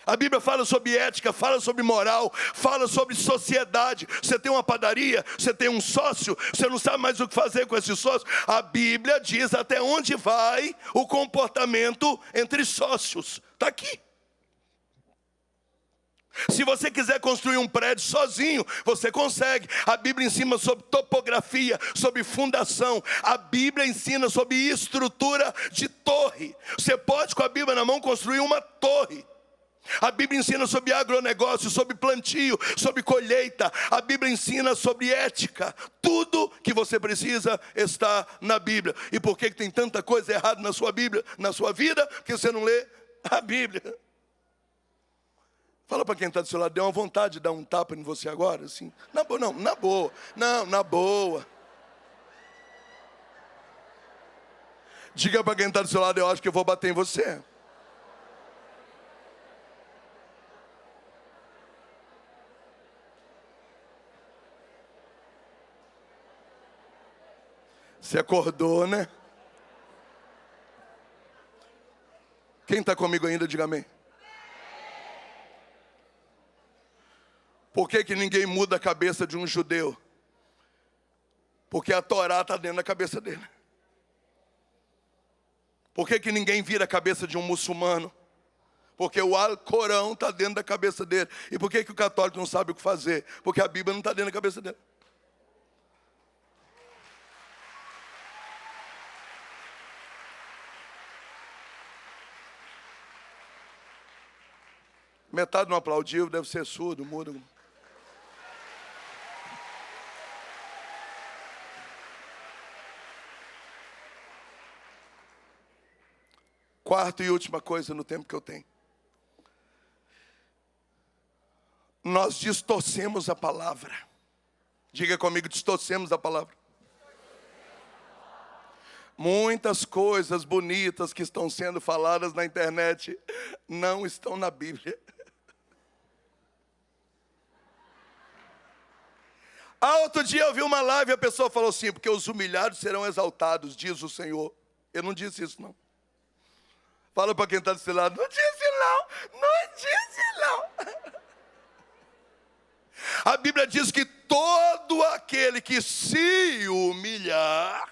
A Bíblia fala sobre ética, fala sobre moral, fala sobre sociedade. Você tem uma padaria, você tem um sócio, você não sabe mais o que fazer com esse sócio. A Bíblia diz até onde vai o comportamento entre sócios. Está aqui. Se você quiser construir um prédio sozinho, você consegue. A Bíblia ensina sobre topografia, sobre fundação. A Bíblia ensina sobre estrutura de torre. Você pode, com a Bíblia na mão, construir uma torre. A Bíblia ensina sobre agronegócio, sobre plantio, sobre colheita. A Bíblia ensina sobre ética. Tudo que você precisa está na Bíblia. E por que tem tanta coisa errada na sua Bíblia, na sua vida? Porque você não lê a Bíblia. Fala para quem está do seu lado, deu uma vontade de dar um tapa em você agora? Assim, na boa, não, na boa. Não, na boa. Diga para quem está do seu lado, eu acho que eu vou bater em você. Você acordou, né? Quem está comigo ainda, diga amém. Por que ninguém muda a cabeça de um judeu? Porque a Torá está dentro da cabeça dele. Por que ninguém vira a cabeça de um muçulmano? Porque o Alcorão está dentro da cabeça dele. E por que o católico não sabe o que fazer? Porque a Bíblia não está dentro da cabeça dele. Metade não aplaudiu, deve ser surdo, mudo. Quarta e última coisa no tempo que eu tenho. Nós distorcemos a palavra. Diga comigo, distorcemos a palavra. Muitas coisas bonitas que estão sendo faladas na internet não estão na Bíblia. Outro dia eu vi uma live e a pessoa falou assim, porque os humilhados serão exaltados, diz o Senhor. Eu não disse isso, não. Fala para quem está desse lado, não disse não, não disse não. A Bíblia diz que todo aquele que se humilhar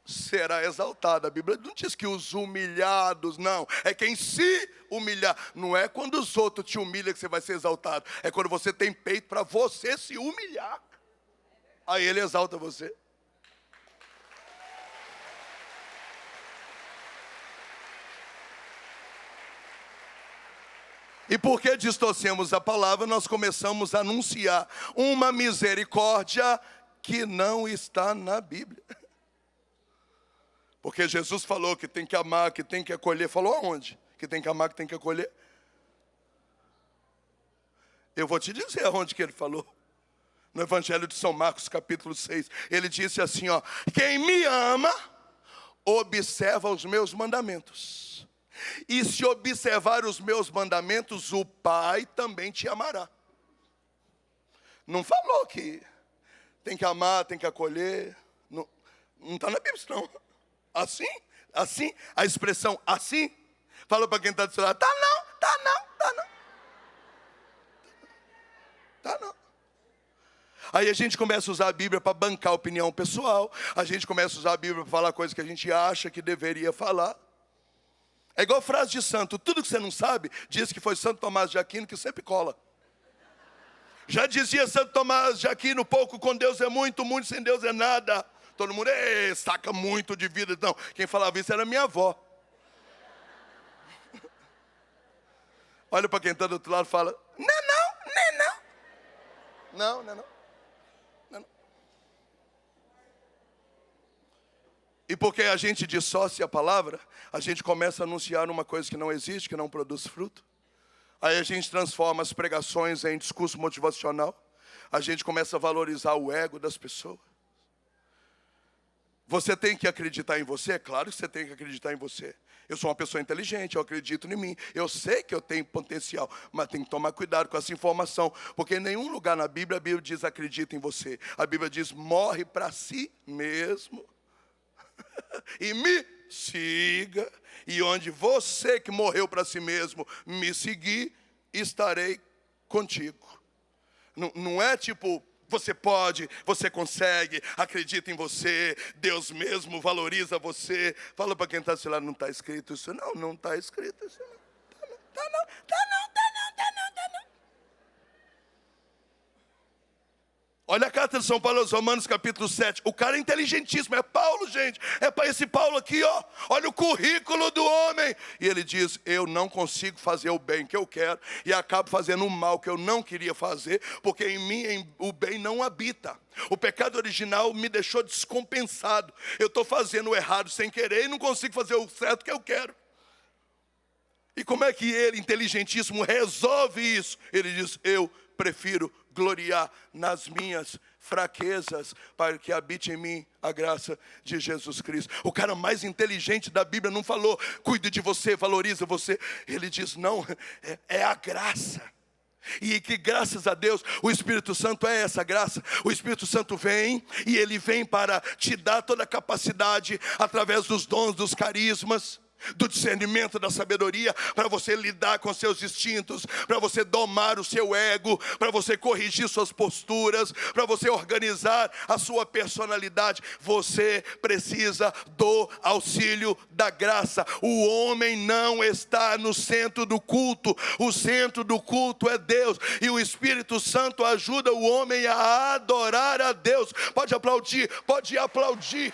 será exaltado. A Bíblia não diz que os humilhados, não. É quem se humilhar. Não é quando os outros te humilham que você vai ser exaltado. É quando você tem peito para você se humilhar. Aí ele exalta você. E porque distorcemos a palavra, nós começamos a anunciar uma misericórdia que não está na Bíblia. Porque Jesus falou que tem que amar, que tem que acolher. Falou aonde? Que tem que amar, que tem que acolher? Eu vou te dizer aonde que ele falou. No Evangelho de São Marcos, capítulo 6. Ele disse assim, ó: quem me ama, observa os meus mandamentos. E se observar os meus mandamentos, o Pai também te amará. Não falou que tem que amar, tem que acolher. Não está na Bíblia, não. Assim, a expressão assim, fala para quem está do seu lado: tá não, tá não, tá não. Tá não. Aí a gente começa a usar a Bíblia para bancar a opinião pessoal. A gente começa a usar a Bíblia para falar coisas que a gente acha que deveria falar. É igual frase de santo: tudo que você não sabe, diz que foi Santo Tomás de Aquino que sempre cola. Já dizia Santo Tomás de Aquino: pouco com Deus é muito, muito sem Deus é nada. Todo mundo saca muito de vida. Não, quem falava isso era minha avó. Olha para quem está do outro lado e fala: não é não, não é não. Não, não é não. E porque a gente dissocia a palavra, a gente começa a anunciar uma coisa que não existe, que não produz fruto. Aí a gente transforma as pregações em discurso motivacional. A gente começa a valorizar o ego das pessoas. Você tem que acreditar em você? É claro que você tem que acreditar em você. Eu sou uma pessoa inteligente, eu acredito em mim. Eu sei que eu tenho potencial, mas tem que tomar cuidado com essa informação. Porque em nenhum lugar na Bíblia, a Bíblia diz acredita em você. A Bíblia diz morre para si mesmo. E me siga. E onde você que morreu para si mesmo me seguir, estarei contigo. Não é tipo... você pode, você consegue, acredita em você, Deus mesmo valoriza você. Fala para quem está assim lá: não está escrito isso não, não está escrito isso não. Tá não, tá não, tá não, tá não, tá não. Olha a carta de São Paulo aos Romanos, capítulo 7. O cara é inteligentíssimo, é Paulo, gente. É para esse Paulo aqui, ó. Olha o currículo do homem. E ele diz: eu não consigo fazer o bem que eu quero e acabo fazendo o mal que eu não queria fazer, porque em mim o bem não habita. O pecado original me deixou descompensado. Eu estou fazendo o errado sem querer e não consigo fazer o certo que eu quero. E como é que ele, inteligentíssimo, resolve isso? Ele diz: eu prefiro gloriar nas minhas fraquezas, para que habite em mim a graça de Jesus Cristo. O cara mais inteligente da Bíblia não falou: cuide de você, valoriza você. Ele diz: não, é a graça. E que graças a Deus o Espírito Santo é essa graça. O Espírito Santo vem, e ele vem para te dar toda a capacidade, através dos dons, dos carismas, do discernimento, da sabedoria, para você lidar com seus instintos, para você domar o seu ego, para você corrigir suas posturas, para você organizar a sua personalidade. Você precisa do auxílio da graça. O homem não está no centro do culto. O centro do culto é Deus, e o Espírito Santo ajuda o homem a adorar a Deus. Pode aplaudir, pode aplaudir.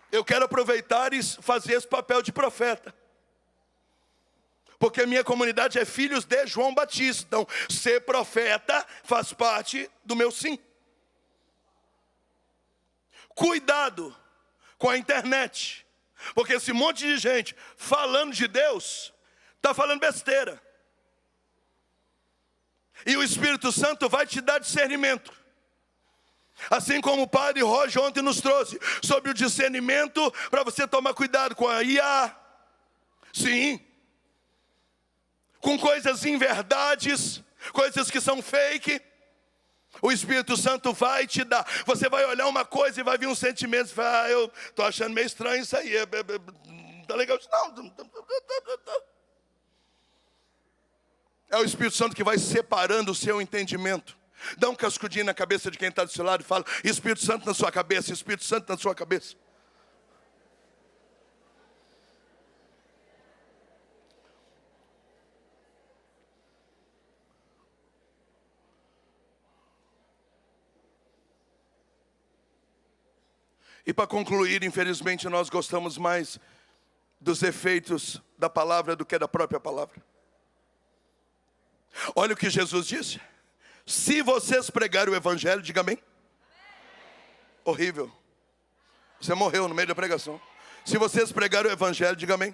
Eu quero aproveitar e fazer esse papel de profeta, porque a minha comunidade é filhos de João Batista. Então, ser profeta faz parte do meu sim. Cuidado com a internet, porque esse monte de gente falando de Deus está falando besteira. E o Espírito Santo vai te dar discernimento. Assim como o padre Roger ontem nos trouxe sobre o discernimento, para você tomar cuidado com a IA. Sim. Com coisas inverdades, coisas que são fake. O Espírito Santo vai te dar. Você vai olhar uma coisa e vai vir um sentimento. Você vai: eu estou achando meio estranho isso aí. Tá legal isso? Não. É o Espírito Santo que vai separando o seu entendimento. Dá um cascudinho na cabeça de quem está do seu lado e fala: Espírito Santo na sua cabeça, Espírito Santo na sua cabeça. E para concluir, infelizmente, nós gostamos mais dos efeitos da palavra do que da própria palavra. Olha o que Jesus disse. Se vocês pregarem o evangelho, diga amém. Horrível. Você morreu no meio da pregação. Se vocês pregarem o evangelho, diga amém.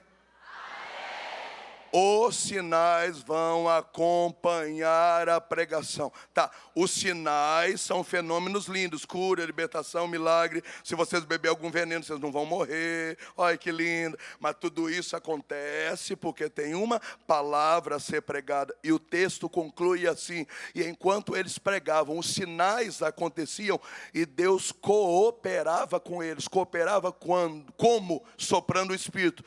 Os sinais vão acompanhar a pregação. Tá, os sinais são fenômenos lindos. Cura, libertação, milagre. Se vocês beber algum veneno, vocês não vão morrer. Olha que lindo. Mas tudo isso acontece porque tem uma palavra a ser pregada. E o texto conclui assim. E enquanto eles pregavam, os sinais aconteciam. E Deus cooperava com eles. Cooperava quando? Como? Soprando o Espírito.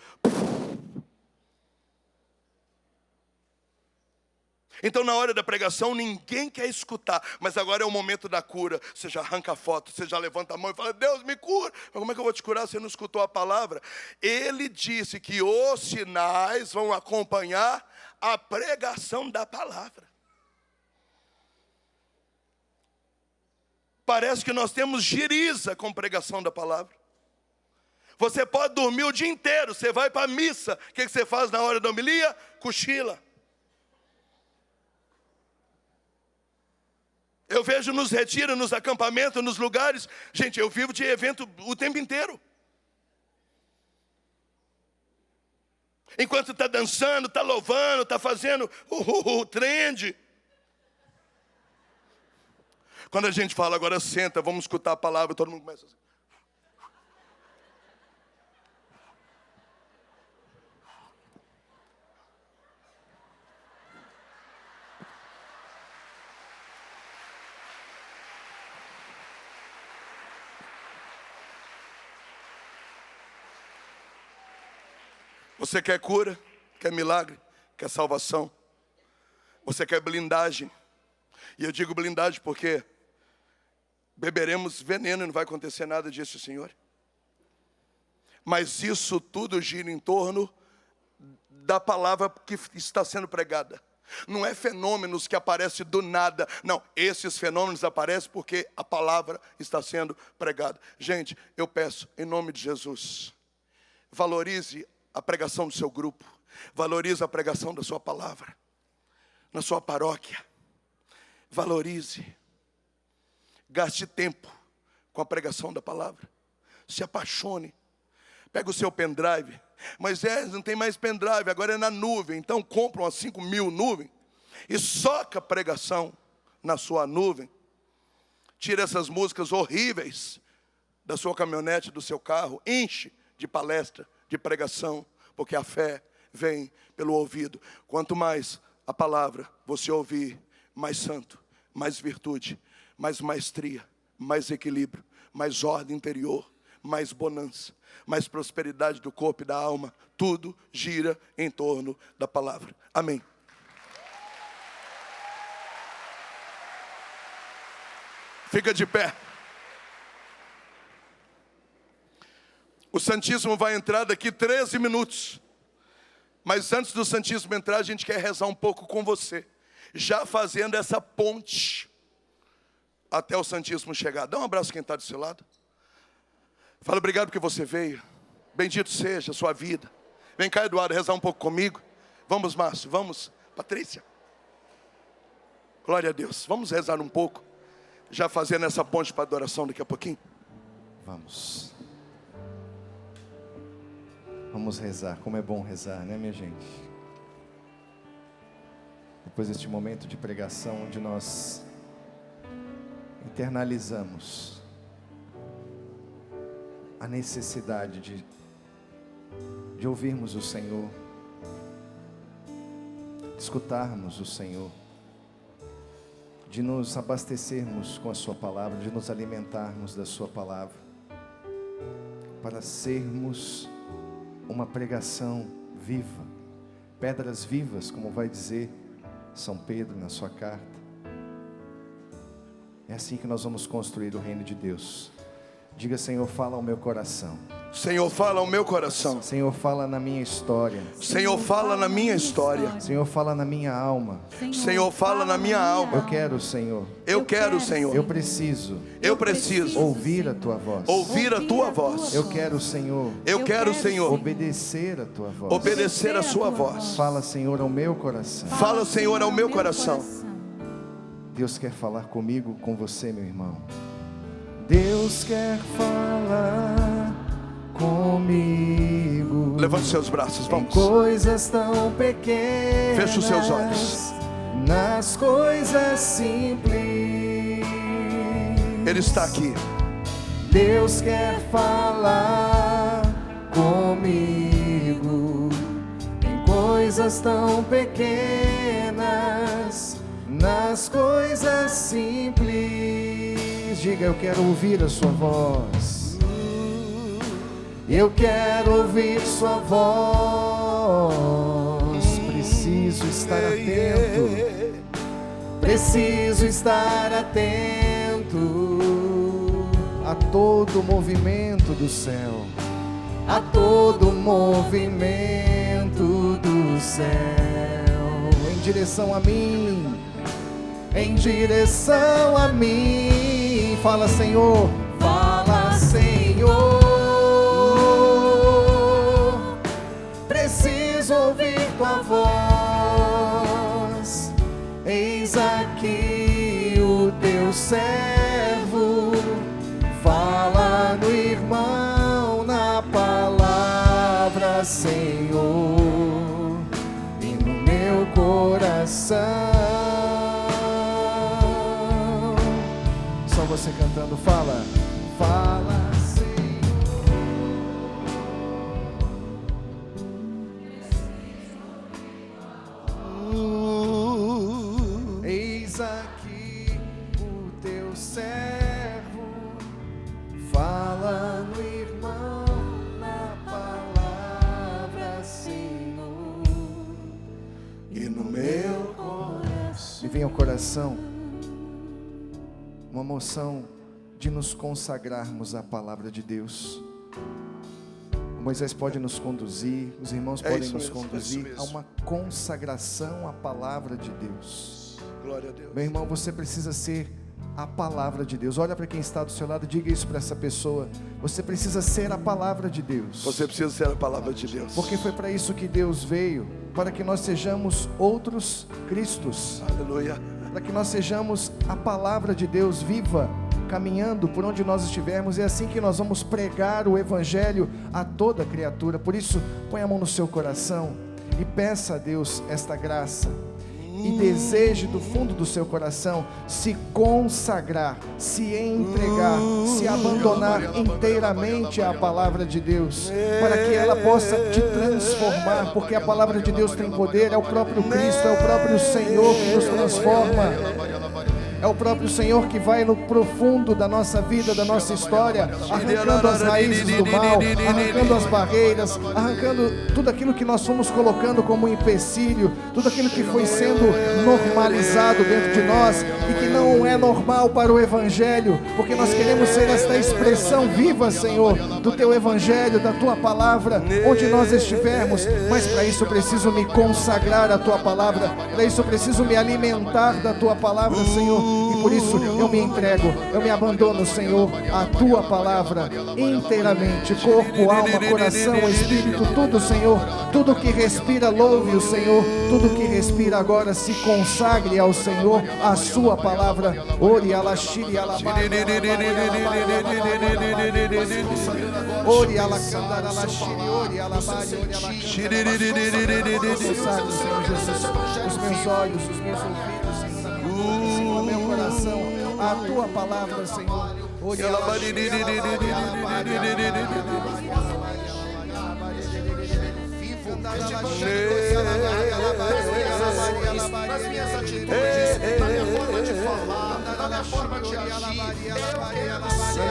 Então na hora da pregação ninguém quer escutar, mas agora é o momento da cura. Você já arranca a foto, você já levanta a mão e fala, Deus me cura. Mas como é que eu vou te curar se você não escutou a palavra? Ele disse que os sinais vão acompanhar a pregação da palavra. Parece que nós temos giriza com pregação da palavra. Você pode dormir o dia inteiro, você vai para a missa. O que você faz na hora da homilia? Cochila. Eu vejo nos retiros, nos acampamentos, nos lugares. Gente, eu vivo de evento o tempo inteiro. Enquanto está dançando, está louvando, está fazendo o trend. Quando a gente fala, agora senta, vamos escutar a palavra, todo mundo começa assim. Você quer cura? Quer milagre? Quer salvação? Você quer blindagem? E eu digo blindagem porque beberemos veneno e não vai acontecer nada, disse o Senhor. Mas isso tudo gira em torno da palavra que está sendo pregada. Não é fenômenos que aparecem do nada. Não, esses fenômenos aparecem porque a palavra está sendo pregada. Gente, eu peço, em nome de Jesus, valorize a pregação do seu grupo. Valorize a pregação da sua palavra. Na sua paróquia. Valorize. Gaste tempo com a pregação da palavra. Se apaixone. Pega o seu pendrive. Mas não tem mais pendrive, agora é na nuvem. Então compra umas 5.000 nuvens e soca a pregação na sua nuvem. Tira essas músicas horríveis da sua caminhonete, do seu carro. Enche de palestra, de pregação, porque a fé vem pelo ouvido. Quanto mais a palavra você ouvir, mais santo, mais virtude, mais maestria, mais equilíbrio, mais ordem interior, mais bonança, mais prosperidade do corpo e da alma. Tudo gira em torno da palavra. Amém. Fica de pé. O Santíssimo vai entrar daqui 13 minutos. Mas antes do Santíssimo entrar, a gente quer rezar um pouco com você. Já fazendo essa ponte até o Santíssimo chegar. Dá um abraço quem está do seu lado. Fala, obrigado porque você veio. Bendito seja a sua vida. Vem cá, Eduardo, rezar um pouco comigo. Vamos, Márcio, vamos. Patrícia. Glória a Deus. Vamos rezar um pouco. Já fazendo essa ponte para a adoração daqui a pouquinho. Vamos. Vamos rezar, como é bom rezar, né, minha gente? Depois deste momento de pregação, onde nós internalizamos a necessidade de ouvirmos o Senhor, de escutarmos o Senhor, de nos abastecermos com a Sua palavra, de nos alimentarmos da Sua palavra, para sermos uma pregação viva, pedras vivas, como vai dizer São Pedro na sua carta. É assim que nós vamos construir o reino de Deus. Diga, Senhor, fala ao meu coração. Senhor, fala ao meu coração. Senhor, fala na minha história. Senhor, fala na minha história. Senhor, fala na minha alma. Senhor, fala na minha alma. Eu quero, Senhor. Eu quero, Senhor. Eu preciso ouvir a tua voz. Ouvir a tua voz. Eu quero, Senhor. Eu quero, Senhor, obedecer a tua voz. obedecer a sua voz. Fala, Senhor, ao meu coração. Fala, Senhor, ao meu coração. Deus quer falar comigo, com você, meu irmão. Deus quer falar comigo. Levante seus braços, vamos. Coisas tão pequenas. Feche os seus olhos. Nas coisas simples. Ele está aqui. Deus quer falar comigo em coisas tão pequenas, nas coisas simples. Diga, eu quero ouvir a sua voz. Eu quero ouvir sua voz. Preciso estar atento. Preciso estar atento a todo movimento do céu, a todo movimento do céu, em direção a mim, em direção a mim. Fala, Senhor, fala, Senhor. Preciso ouvir tua voz. Eis aqui o teu servo. Fala no irmão, na palavra, Senhor, e no meu coração. Só você cantando, fala, fala, Senhor. Eis aqui o teu servo. Fala no irmão, na palavra, Senhor, e no meu coração. Me vem ao coração uma moção de nos consagrarmos à palavra de Deus. Moisés pode nos conduzir, os irmãos podem nos conduzir a uma consagração à palavra de Deus. Glória a Deus. Meu irmão, você precisa ser a palavra de Deus. Olha para quem está do seu lado e diga isso para essa pessoa. Você precisa ser a palavra de Deus. Você precisa ser a palavra de Deus. Porque foi para isso que Deus veio, para que nós sejamos outros Cristos. Aleluia. Para que nós sejamos a palavra de Deus viva, caminhando por onde nós estivermos. É assim que nós vamos pregar o Evangelho a toda criatura. Por isso, põe a mão no seu coração e peça a Deus esta graça. E deseje do fundo do seu coração se consagrar, se entregar, se abandonar inteiramente à palavra de Deus, para que ela possa te transformar, porque a palavra de Deus tem poder. É o próprio Cristo, é o próprio Senhor que nos transforma. É o próprio Senhor que vai no profundo da nossa vida, da nossa história, arrancando as raízes do mal, arrancando as barreiras, arrancando tudo aquilo que nós fomos colocando como empecilho, tudo aquilo que foi sendo normalizado dentro de nós e que não é normal para o Evangelho, porque nós queremos ser esta expressão viva, Senhor, do Teu Evangelho, da Tua Palavra, onde nós estivermos. Mas para isso eu preciso me consagrar à Tua Palavra, para isso eu preciso me alimentar da Tua Palavra, Senhor. E por isso eu me entrego, eu me abandono, Senhor, à Tua Palavra inteiramente, corpo, alma, coração, espírito, tudo, Senhor. Tudo que respira louve o Senhor, tudo que respira agora se consagre ao Senhor, a Sua Palavra. Ori alashiri alabari, ori alacandara alashiri, ori alabari, ori alacandara. Consagre, Senhor Jesus, os meus olhos, os meus ouvidos, Senhor, meu coração, a Tua Palavra, Senhor. Ori alashiri alabari, Este evangelho nas minhas atitudes, na minha forma de falar, na minha forma de agir. Eu quero ser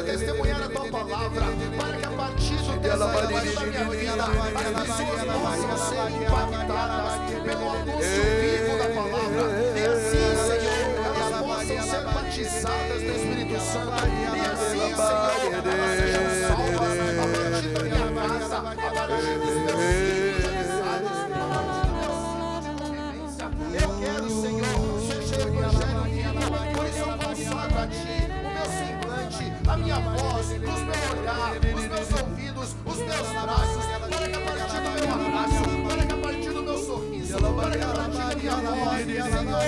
testemunhar a Tua palavra, para que a partir do desejo da minha vida, as pessoas possam ser impactadas pelo anúncio vivo da palavra, e assim, Senhor, elas possam ser batizadas a minha voz, usa o meu olhar, os meus ouvidos, os meus braços, para que a partir do meu abraço, para que a partir do meu sorriso, para que a partir da minha voz, Senhor,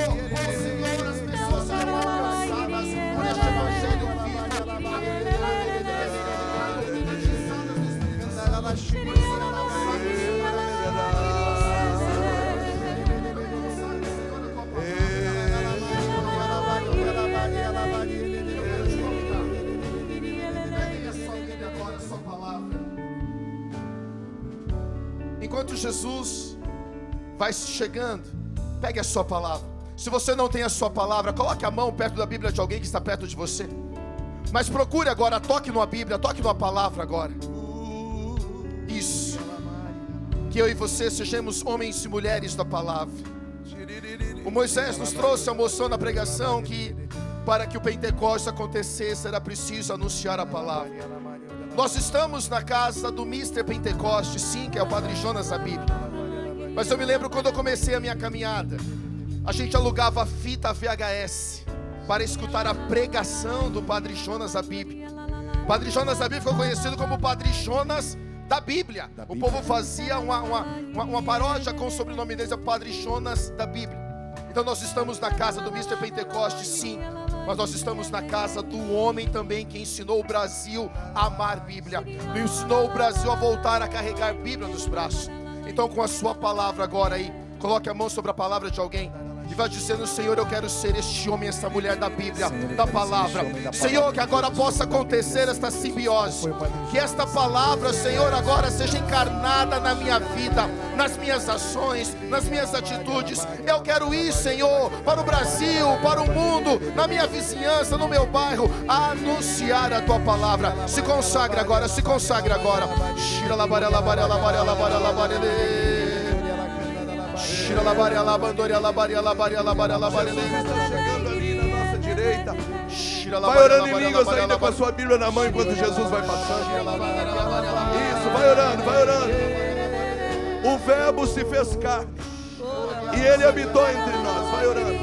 as pessoas sejam alcançadas por este evangelho Enquanto Jesus vai chegando, pegue a sua palavra. Se você não tem a sua palavra, coloque a mão perto da Bíblia de alguém que está perto de você. Mas procure agora, toque numa Bíblia, toque numa palavra agora. Isso. Que eu e você sejamos homens e mulheres da palavra. O Moisés nos trouxe a moção na pregação que para que o Pentecostes acontecesse era preciso anunciar a palavra. Nós estamos na casa do Mr. Pentecostes, sim, que é o Padre Jonas da Bíblia. Mas eu me lembro quando eu comecei a minha caminhada, a gente alugava fita VHS para escutar a pregação do Padre Jonas da Bíblia. Padre Jonas da Bíblia ficou conhecido como Padre Jonas da Bíblia. O povo fazia uma paródia com o sobrenome dele, Padre Jonas da Bíblia. Então nós estamos na casa do Mr. Pentecostes, sim, mas nós estamos na casa do homem também que ensinou o Brasil a amar Bíblia, ensinou o Brasil a voltar a carregar Bíblia nos braços. Então com a sua palavra agora aí, coloque a mão sobre a palavra de alguém e vai dizendo: Senhor, eu quero ser este homem, esta mulher da Bíblia, Senhor, da palavra. Senhor, que agora possa acontecer esta simbiose, que esta palavra, Senhor, agora seja encarnada na minha vida, nas minhas ações, nas minhas atitudes. Eu quero ir, Senhor, para o Brasil, para o mundo, na minha vizinhança, no meu bairro, a anunciar a Tua palavra. Se consagre agora, se consagre agora. Está chegando ali na nossa direita. Vai orando em línguas ainda com a sua Bíblia na mão enquanto Jesus vai passando. Isso, vai orando, vai orando. O Verbo se fez carne e Ele habitou entre nós. Vai orando.